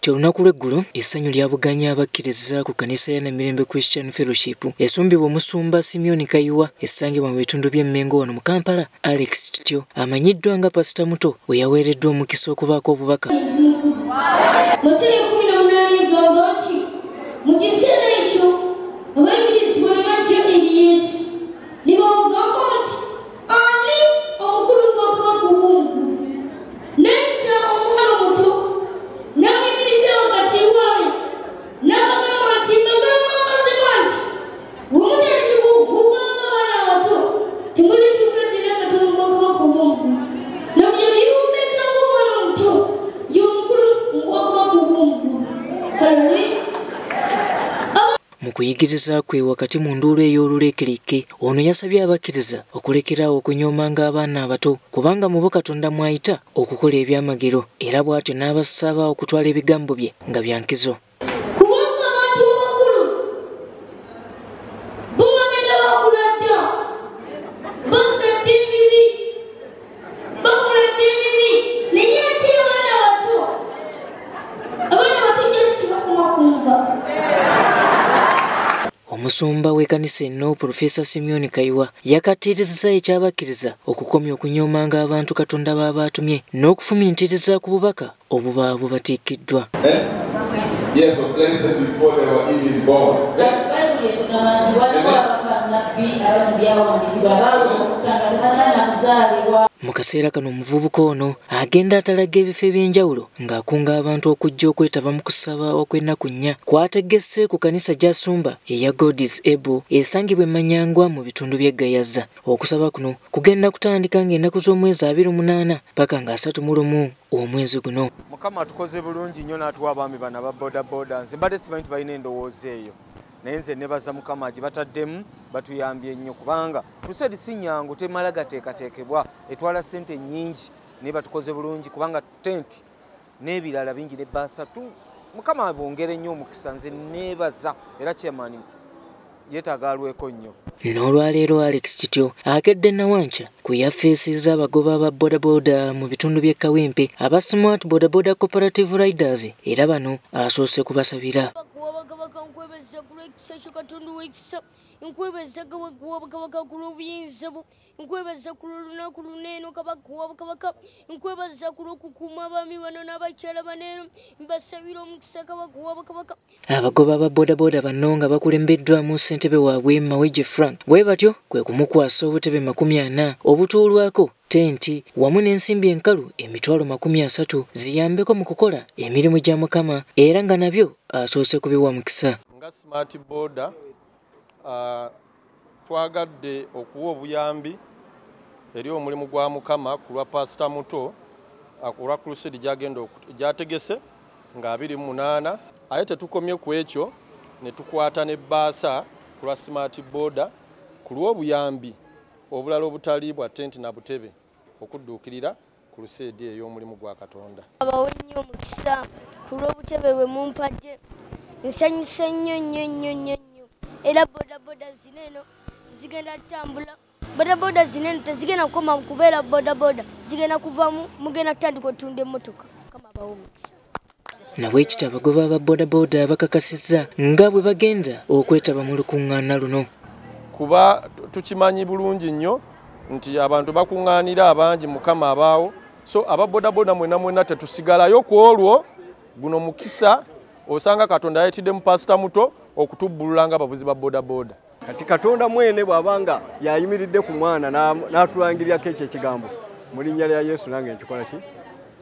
Olunaku lw'eggulo essanyu lyabuganya abakkiriza ku kkanisa ya Namirembe Christian Fellowship esumbibwa omusumba Simeon Kayiwa essangibwa mu bitundu by'Emmengo wano mu Kampala. ALEXKITYO amanyiddwa nga Pasita Muto we yaweereddwa omukisa okubaako obubaka. Mu kuyigiriza kwe wakati mu nduulu ey'olulekereke ono yasabye abakkiriza okulekeraawo okunyoomanga abaana abato kubanga mu bo Katonda mwayita okukola ebyamagero era bw'atyo n'abasaba okutwala ebigambo bye nga bya nkizo. Omusumba w'ekkanisa eno Profesa Simeon Kayiwa yakatiriza ekyabakkiriza okukomya okunyoomanga abantu Katonda b'aba atumye n'okufumiitiriza ku bubaka obuba bubatiikiddwa. Yes, so blessed before they were even born. Mu kaseera kano omuvubuka ono agenda atalaga ebifo eby'enjawulo ng'akunga abantu okujja okwetaba mu kusaba okw'ennaku nnya kwategese ku kkanisa gy'asumba eya God is Able esangibwa e Manyangwa mu bitundu by'e Gayaza. Okusaba kuno kugenda kutandika ng'ennaku z'omwezi 28 paka nga 31 omwezi guno. Mukama atukoze bulungi nnyo n'atuwa abaami bano aba Boda Boda. Nze mbadde simanyi nti balina endowooza eyo. Naye nze nebaza Mukama gibataddemu batuyambye nnyo kubanga crusade si nnyangu temala gateekateekebwa etwala ssente nnyingi naye batukoze bulungi kubanga tenti n'ebirala bingi ne basatu. Mukama bongere nnyo omukisa nze nebaza era kyemani yeetaaga alweko nnyo. N'olwaleero ALEXKITYO akedde Nawancha ku yafeesiza abagoba aba Boda Boda mu bitundu by'e Kawempe aba Smart Boda Boda Cooperative Riders era bano asoose kubasabira. Nkwebeza kabaka kulubuyinza bo nkwebeza kululunaku luneeno kabaka nkwebeza kulukukuma abaami bano n'abakyala baneno mbasabira omukisa kabaka. Abagoba ba Boda Boda bano nga bakulembeddwamu ssentebe waabwe Maweje Frank bwe batyo kwe kumukwasa obutebe 40 obutuulwako tenti wamu n'ensimbi enkalu emitwalo 30 ziyambeko mu kukola emirimu gya Mukama era nga nabyo asoose kubiwa mukisa. Nga Smart Boda twagadde okuwa obuyambi eri omulimu gwa Mukama ku lwa Pasita Muto akulwa crusade gyategese nga 28 aye tetukomye ku ekyo ne tukwata ne baasa ku lwa Smart Boda ku lw'obuyambi obulala obutali bwa tenti na butebe okudduukirira crusade ey'omulimu gwa Katonda. Abawe nnyo omukisa ku lw'obutebe bwe mumpadde nsanyuse nnyo era Boda Boda zineno zigenda tambula. Boda Boda zineno tezigenda kukoma kubeera Boda Boda zigenda kuvamu mugenda tandika otunda emmotoka kama abawe omukisa. Nabwekityo abagoba aba Boda Boda bakakasizza nga bwe bagenda okwetaba mu lukuŋŋaana luno. Kuba tukimanyi bulungi nnyo nti abantu bakuŋŋaanira abangi Mukama abaawo so aba Boda Boda mwena tetusigalayo ku olwo guno mukisa osanga Katonda yayitidde mu Pasita Muto okutubbulula nga abavuzi ba Boda Boda. Kati Katonda mwene bw'abanga yayimiridde ku mwana n'atulangirirako ekyo ekigambo mu linnya lya Yesu nange nkikola ki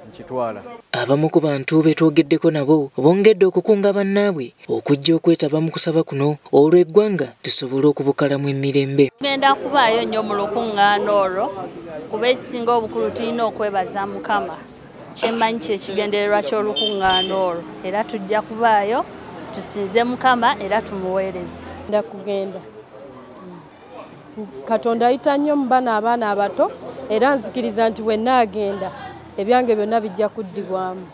nkitwala. Abamu ku bantu betwogeddeko nabo bongedde okukunga bannaabwe okujja okwetaba mu kusaba kuno olw'eggwanga lisobole okubukalamu emirembe. Ngenda kubaayo nnyo mu lukuŋŋaana olwo kuba ekisinga obukulu tulina okwebaza Mukama. Kyemmanyi kyekigendererwa ky'olukuŋŋaana olwo era tujja kubaayo tusinze Mukama era tumuweereze. Ndakugenda Katonda ayita nnyo mu abaana abato era nzikiriza nti we nnaagenda ebyange byonna bijja kuddibwamu.